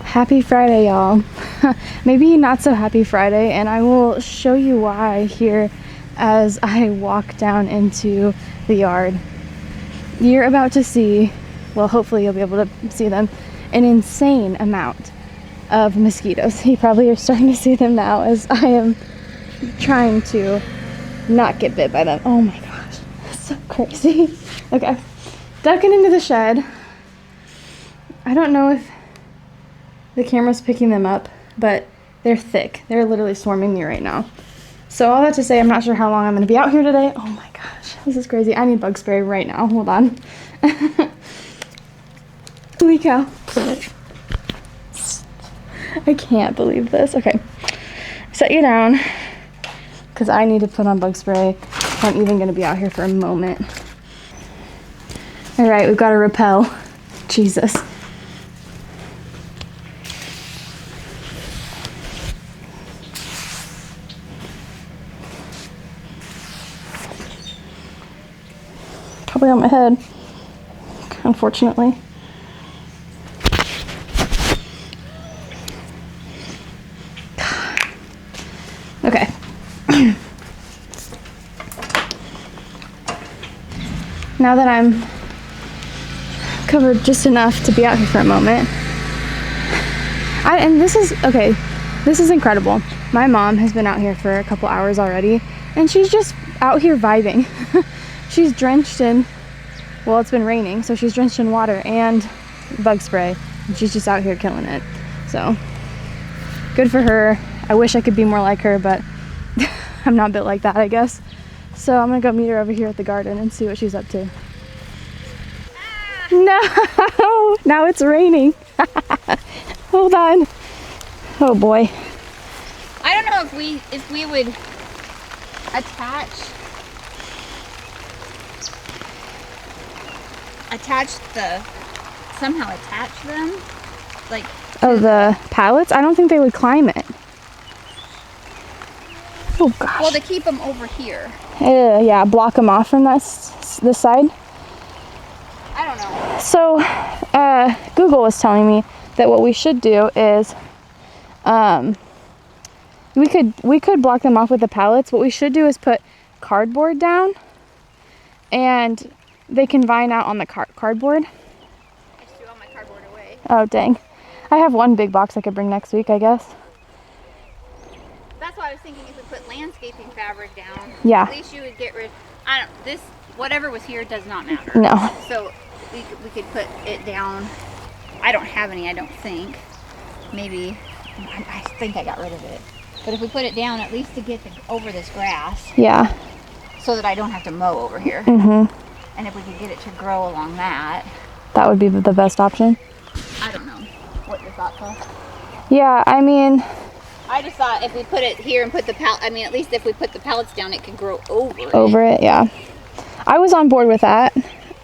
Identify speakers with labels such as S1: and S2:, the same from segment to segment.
S1: Happy Friday, y'all. Maybe not so happy Friday, and I will show you why here as I walk down into the yard. You're about to see, well, hopefully you'll be able to see them, an insane amount of mosquitoes. You probably are starting to see them now as I am trying to not get bit by them. Oh my gosh, that's so crazy. Okay, ducking into the shed. I don't know if the camera's picking them up, but they're thick. They're literally swarming me right now. So all that to say, I'm not sure how long I'm going to be out here today. Oh my gosh, this is crazy. I need bug spray right now. Hold on. Holy cow. I can't believe this. Okay, set you down because I need to put on bug spray if I'm even going to be out here for a moment. All right, we've got to repel. Jesus. Probably on my head, unfortunately. Okay. Now that I'm covered just enough to be out here for a moment. And this is, okay, this is incredible. My mom has been out here for a couple hours already, and she's just out here vibing. She's drenched in, well, it's been raining, so she's drenched in water and bug spray, and she's just out here killing it. So, good for her. I wish I could be more like her, but I'm not built like that, I guess. So I'm gonna go meet her over here at the garden and see what she's up to. No! Now it's raining. Hold on. Oh boy.
S2: I don't know if we would somehow attach them, like.
S1: Oh, the pallets? I don't think they would climb it. Oh gosh.
S2: Well, to keep them over here.
S1: Yeah, block them off from this side.
S2: I don't know.
S1: So, Google was telling me that what we should do is, we could block them off with the pallets. What we should do is put cardboard down, and they can vine out on the cardboard.
S2: I just threw all my cardboard away.
S1: Oh dang! I have one big box I could bring next week, I guess.
S2: That's why I was thinking if we put landscaping fabric down.
S1: Yeah.
S2: At least you would get rid. This whatever was here does not matter.
S1: No.
S2: So we could put it down. I don't have any. I don't think. Maybe. I think I got rid of it. But if we put it down, at least to get over this grass.
S1: Yeah.
S2: So that I don't have to mow over here.
S1: Mhm.
S2: And if we could get it to grow along that.
S1: That would be the best option.
S2: I don't know what your thoughts are.
S1: Yeah, I mean.
S2: I just thought if we put it here and put the at least if we put the pallets down, it could grow over it.
S1: Over it, yeah. I was on board with that.
S2: I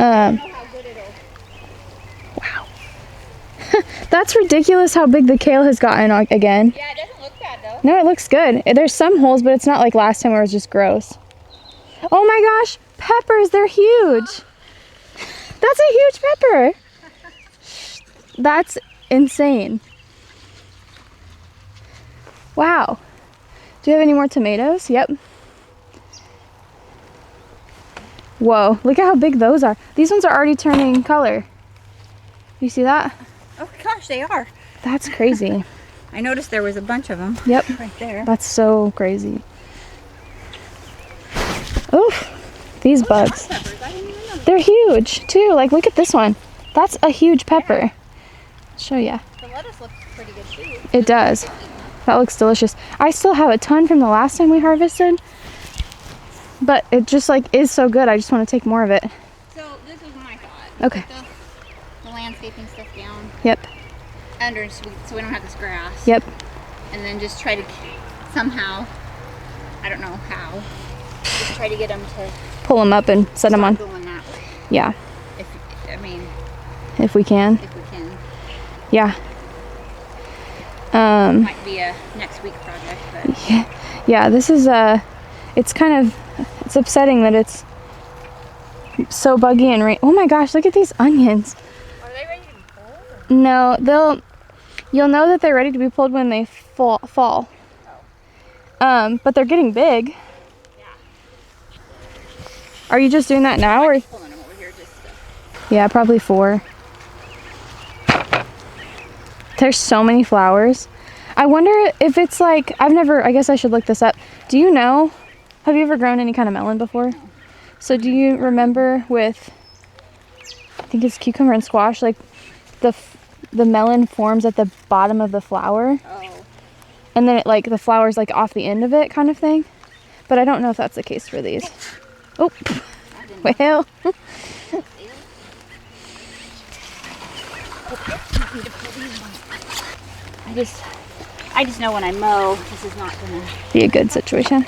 S2: don't know how good it'll.
S1: Wow. That's ridiculous how big the kale has gotten again.
S2: Yeah, it doesn't look bad though.
S1: No, it looks good. There's some holes, but it's not like last time where it was just gross. Oh my gosh, peppers, they're huge. That's a huge pepper. That's insane. Wow. Do you have any more tomatoes? Yep. Whoa, look at how big those are. These ones are already turning color. You see that?
S2: Oh my gosh, they are. That's
S1: crazy.
S2: I noticed there was a bunch of them.
S1: Yep.
S2: Right there.
S1: That's so crazy. Oof, these bugs.
S2: Peppers. I didn't even know.
S1: They're huge too. Like, look at this one. That's a huge pepper.
S2: Yeah.
S1: I'll show ya.
S2: The lettuce looks pretty good too.
S1: It does. That looks delicious. I still have a ton from the last time we harvested, but it just like is so good. I just want to take more of it.
S2: So this was my thought.
S1: Okay.
S2: Put the landscaping stuff down.
S1: Yep.
S2: Under so we don't have this grass.
S1: Yep.
S2: And then just try to somehow, I don't know how, just try to get them to
S1: Pull them up and set them on.
S2: going that way.
S1: Yeah.
S2: If
S1: we can.
S2: If we can.
S1: Yeah.
S2: Might be a next week project, but
S1: Yeah, this is it's upsetting that it's so buggy and oh my gosh, look at these onions.
S2: are they ready to be pulled?
S1: No, You'll know that they're ready to be pulled when they fall. But they're getting big.
S2: Yeah.
S1: Are you just doing that now, or?
S2: Pulling them over here just to...
S1: Yeah, probably 4. There's so many flowers. I wonder if it's like, I guess I should look this up. Do you know, have you ever grown any kind of melon before?
S2: No.
S1: So do you remember with, I think it's cucumber and squash, like the melon forms at the bottom of the flower,
S2: Oh.
S1: and then it like the flower's like off the end of it kind of thing? But I don't know if that's the case for these. Oh, well.
S2: I just know when I mow, this is not gonna
S1: Be a good situation.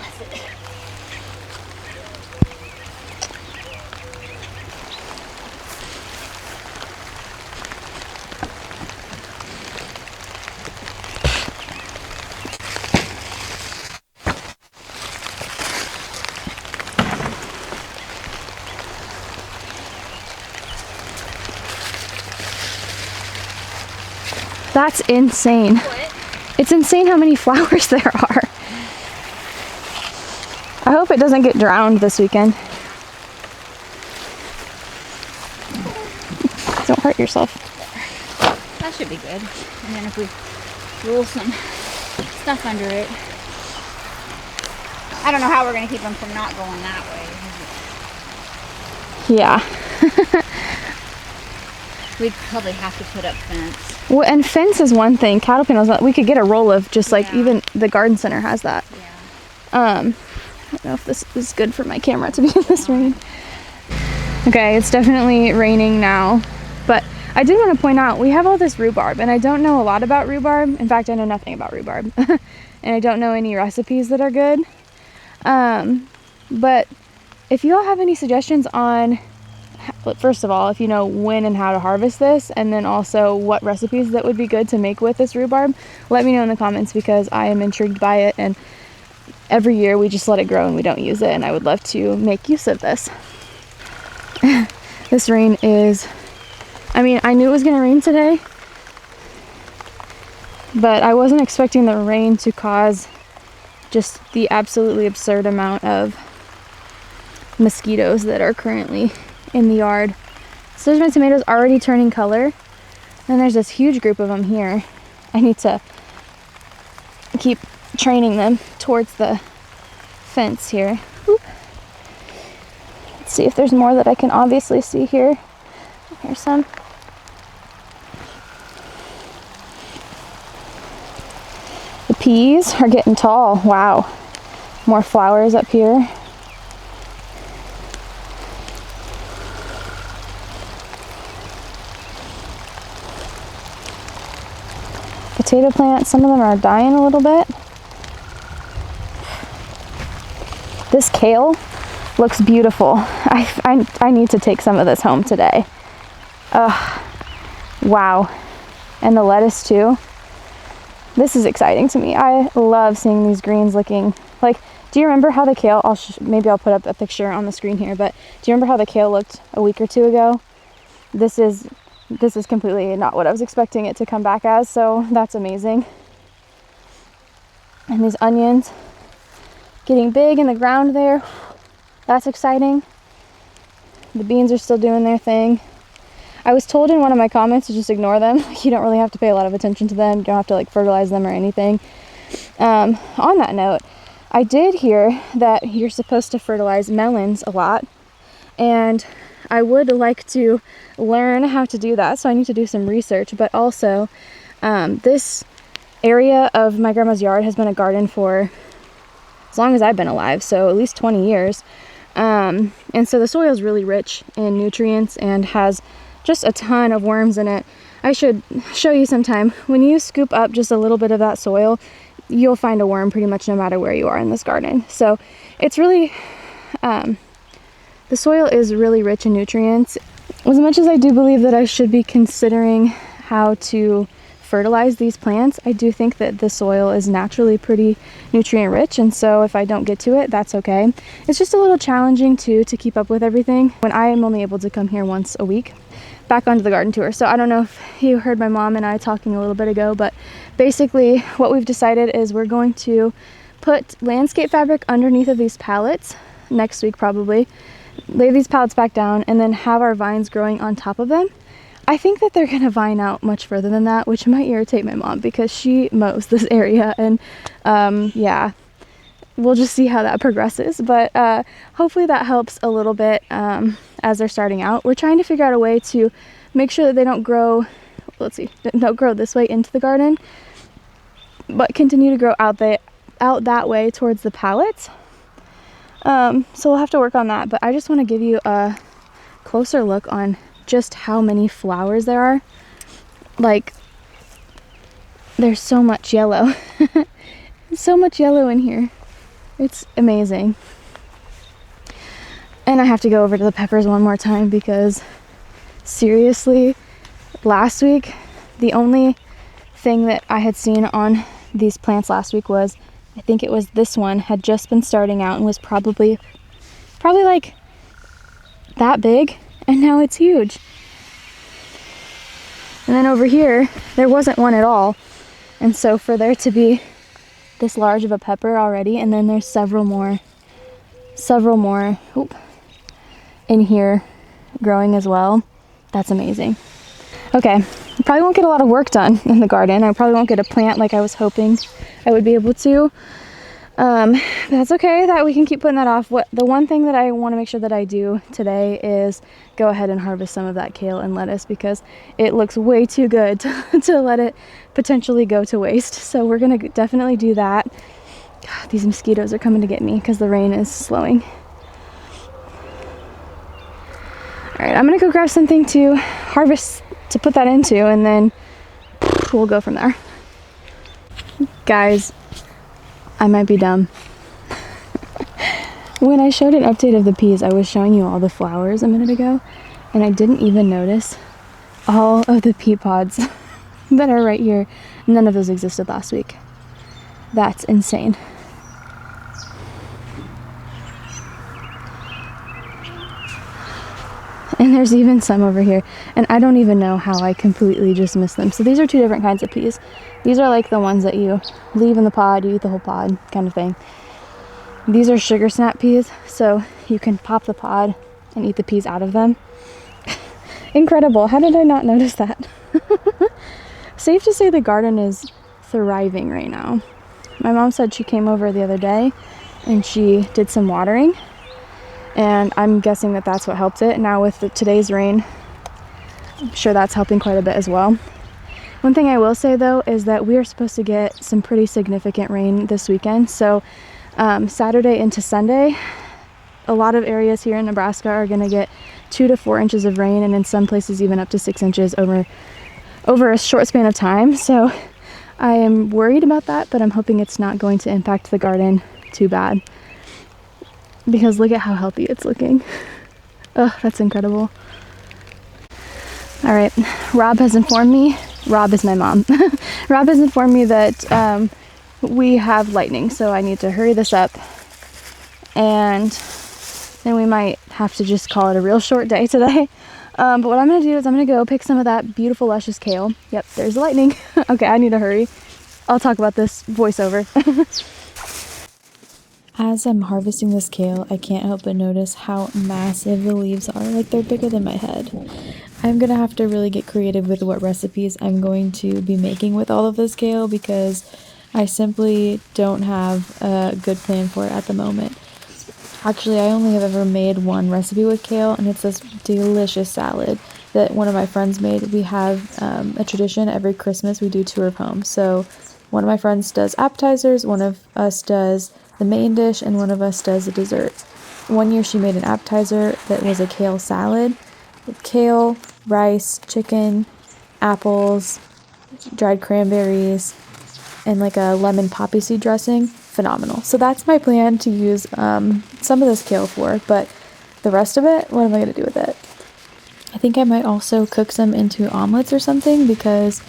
S1: That's insane.
S2: What?
S1: It's insane how many flowers there are. I hope it doesn't get drowned this weekend. Don't hurt yourself.
S2: That should be good. And then if we roll some stuff under it, I don't know how we're gonna keep them from not going that way.
S1: Yeah.
S2: We'd probably have to put up fence.
S1: Well, and fence is one thing. Cattle panels, we could get a roll of just like,
S2: Yeah.
S1: even the garden center has that.
S2: Yeah.
S1: I don't know if this is good for my camera to be in this rain. Okay, it's definitely raining now, but I did want to point out we have all this rhubarb, and I don't know a lot about rhubarb. In fact, I know nothing about rhubarb, and I don't know any recipes that are good. But if you all have any suggestions on, first of all, if you know when and how to harvest this, and then also what recipes that would be good to make with this rhubarb, let me know in the comments, because I am intrigued by it, and every year we just let it grow and we don't use it, and I would love to make use of this. This rain is, I mean, I knew it was going to rain today, but I wasn't expecting the rain to cause just the absolutely absurd amount of mosquitoes that are currently in the yard. So there's my tomatoes already turning color, and there's this huge group of them here. I need to keep training them towards the fence here. Oop. Let's see if there's more that I can obviously see here. Here's some. The peas are getting tall. Wow. More flowers up here. Potato plants, some of them are dying a little bit. This kale looks beautiful. I need to take some of this home today. Wow. And the lettuce too. This is exciting to me. I love seeing these greens looking like, do you remember how the kale, maybe I'll put up a picture on the screen here, but do you remember how the kale looked a week or two ago? This is completely not what I was expecting it to come back as, so that's amazing. And these onions getting big in the ground there. That's exciting. The beans are still doing their thing. I was told in one of my comments to just ignore them. You don't really have to pay a lot of attention to them. You don't have to like fertilize them or anything. On that note, I did hear that you're supposed to fertilize melons a lot, and I would like to learn how to do that, so I need to do some research. But also, this area of my grandma's yard has been a garden for as long as I've been alive, so at least 20 years. And so the soil is really rich in nutrients and has just a ton of worms in it. I should show you sometime. When you scoop up just a little bit of that soil, you'll find a worm pretty much no matter where you are in this garden. So it's really, the soil is really rich in nutrients. As much as I do believe that I should be considering how to fertilize these plants, I do think that the soil is naturally pretty nutrient rich, and so if I don't get to it, that's okay. It's just a little challenging too to keep up with everything when I am only able to come here once a week back onto the garden tour. So I don't know if you heard my mom and I talking a little bit ago, but basically what we've decided is we're going to put landscape fabric underneath of these pallets next week probably, lay these pallets back down, and then have our vines growing on top of them. I think that they're gonna vine out much further than that, which might irritate my mom because she mows this area, and yeah, we'll just see how that progresses. But hopefully that helps a little bit as they're starting out. We're trying to figure out a way to make sure that they don't grow, let's see, don't grow this way into the garden, but continue to grow out that way towards the pallets. So we'll have to work on that, but I just want to give you a closer look on just how many flowers there are. Like, there's so much yellow. So much yellow in here. It's amazing. And I have to go over to the peppers one more time because seriously, last week, the only thing that I had seen on these plants last week was, I think it was this one, had just been starting out and was probably like that big, and now it's huge. And then over here, there wasn't one at all. And so for there to be this large of a pepper already, and then there's several more in here growing as well, that's amazing. Okay, I probably won't get a lot of work done in the garden. I probably won't get a plant like I was hoping I would be able to. That's okay, that we can keep putting that off. The one thing that I want to make sure that I do today is go ahead and harvest some of that kale and lettuce because it looks way too good to let it potentially go to waste. So we're gonna definitely do that. God, these mosquitoes are coming to get me because the rain is slowing. All right, I'm gonna go grab something to harvest, to put that into, and then we'll go from there. Guys, I might be dumb. When I showed an update of the peas, I was showing you all the flowers a minute ago, and I didn't even notice all of the pea pods that are right here. None of those existed last week. That's insane. And there's even some over here, and I don't even know how I completely just missed them. So these are two different kinds of peas. These are like the ones that you leave in the pod, you eat the whole pod kind of thing. These are sugar snap peas, so you can pop the pod and eat the peas out of them. Incredible. How did I not notice that? Safe to say the garden is thriving right now. My mom said she came over the other day and she did some watering, and I'm guessing that that's what helped it. Now with today's rain, I'm sure that's helping quite a bit as well. One thing I will say though is that we are supposed to get some pretty significant rain this weekend. So Saturday into Sunday, a lot of areas here in Nebraska are going to get 2 to 4 inches of rain, and in some places even up to 6 inches over a short span of time. So I am worried about that, but I'm hoping it's not going to impact the garden too bad, because look at how healthy it's looking. Oh, that's incredible. All right, Rob has informed me, Rob is my mom. Rob has informed me that we have lightning, so I need to hurry this up, and then we might have to just call it a real short day today. But what I'm gonna do is I'm gonna go pick some of that beautiful luscious kale. Yep, there's the lightning. Okay, I need to hurry. I'll talk about this voiceover.
S3: As I'm harvesting this kale, I can't help but notice how massive the leaves are. Like, they're bigger than my head. I'm gonna have to really get creative with what recipes I'm going to be making with all of this kale, because I simply don't have a good plan for it at the moment. Actually, I only have ever made one recipe with kale, and it's this delicious salad that one of my friends made. We have a tradition every Christmas, we do tour of home. So one of my friends does appetizers, one of us does the main dish, and one of us does the dessert. One year she made an appetizer that was a kale salad with kale, rice, chicken, apples, dried cranberries, and like a lemon poppy seed dressing. Phenomenal. So that's my plan to use some of this kale for, but the rest of it, what am I going to do with it? I think I might also cook some into omelets or something, because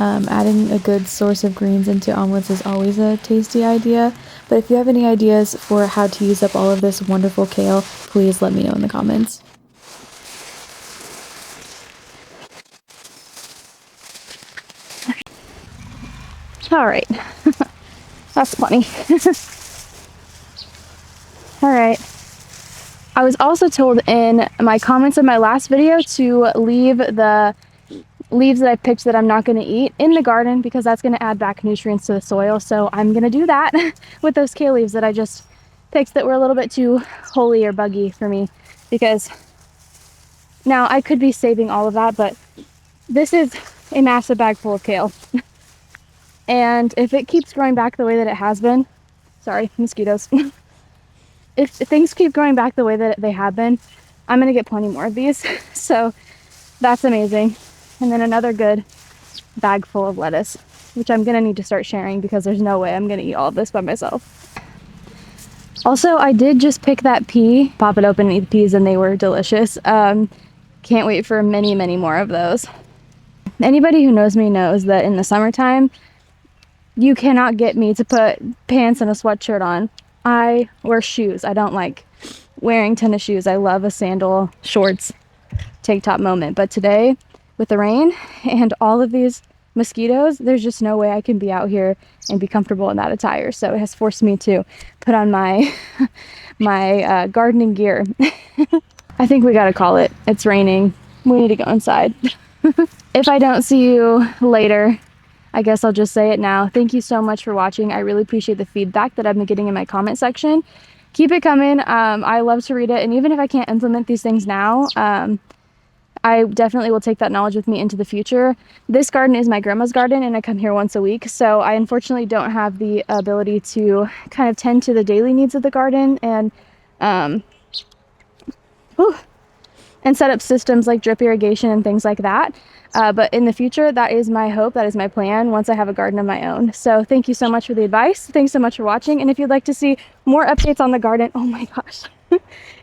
S3: Adding a good source of greens into omelets is always a tasty idea. But if you have any ideas for how to use up all of this wonderful kale, please let me know in the comments.
S1: All right. That's funny. All right. I was also told in my comments of my last video to leave the leaves that I picked that I'm not going to eat in the garden because that's going to add back nutrients to the soil. So I'm going to do that with those kale leaves that I just picked that were a little bit too holy or buggy for me, because now I could be saving all of that, but this is a massive bag full of kale. And if it keeps growing back the way that it has been, sorry, mosquitoes. If things keep growing back the way that they have been, I'm going to get plenty more of these. So that's amazing. And then another good bag full of lettuce, which I'm going to need to start sharing because there's no way I'm going to eat all of this by myself. Also, I did just pick that pea, pop it open and eat the peas, and they were delicious. Can't wait for many, many more of those. Anybody who knows me knows that in the summertime, you cannot get me to put pants and a sweatshirt on. I wear shoes. I don't like wearing tennis shoes. I love a sandal, shorts, tank top moment. But today, with the rain and all of these mosquitoes, there's just no way I can be out here and be comfortable in that attire. So it has forced me to put on my my gardening gear. I think we gotta call it. It's raining. We need to go inside. If I don't see you later, I guess I'll just say it now. Thank you so much for watching. I really appreciate the feedback that I've been getting in my comment section. Keep it coming. I love to read it. And even if I can't implement these things now, I definitely will take that knowledge with me into the future. This garden is my grandma's garden and I come here once a week. So I unfortunately don't have the ability to kind of tend to the daily needs of the garden and set up systems like drip irrigation and things like that. But in the future, that is my hope, that is my plan once I have a garden of my own. So thank you so much for the advice. Thanks so much for watching. And if you'd like to see more updates on the garden, oh my gosh.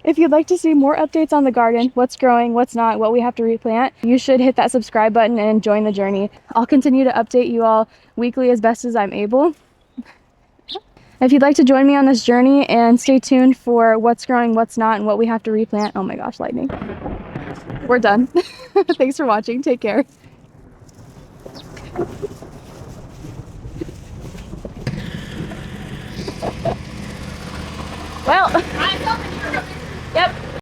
S1: If you'd like to see more updates on the garden, what's growing, what's not, what we have to replant, you should hit that subscribe button and join the journey. I'll continue to update you all weekly as best as I'm able. If you'd like to join me on this journey and stay tuned for what's growing, what's not, and what we have to replant. Oh my gosh, lightning. We're done. Thanks for watching. Take care. Well,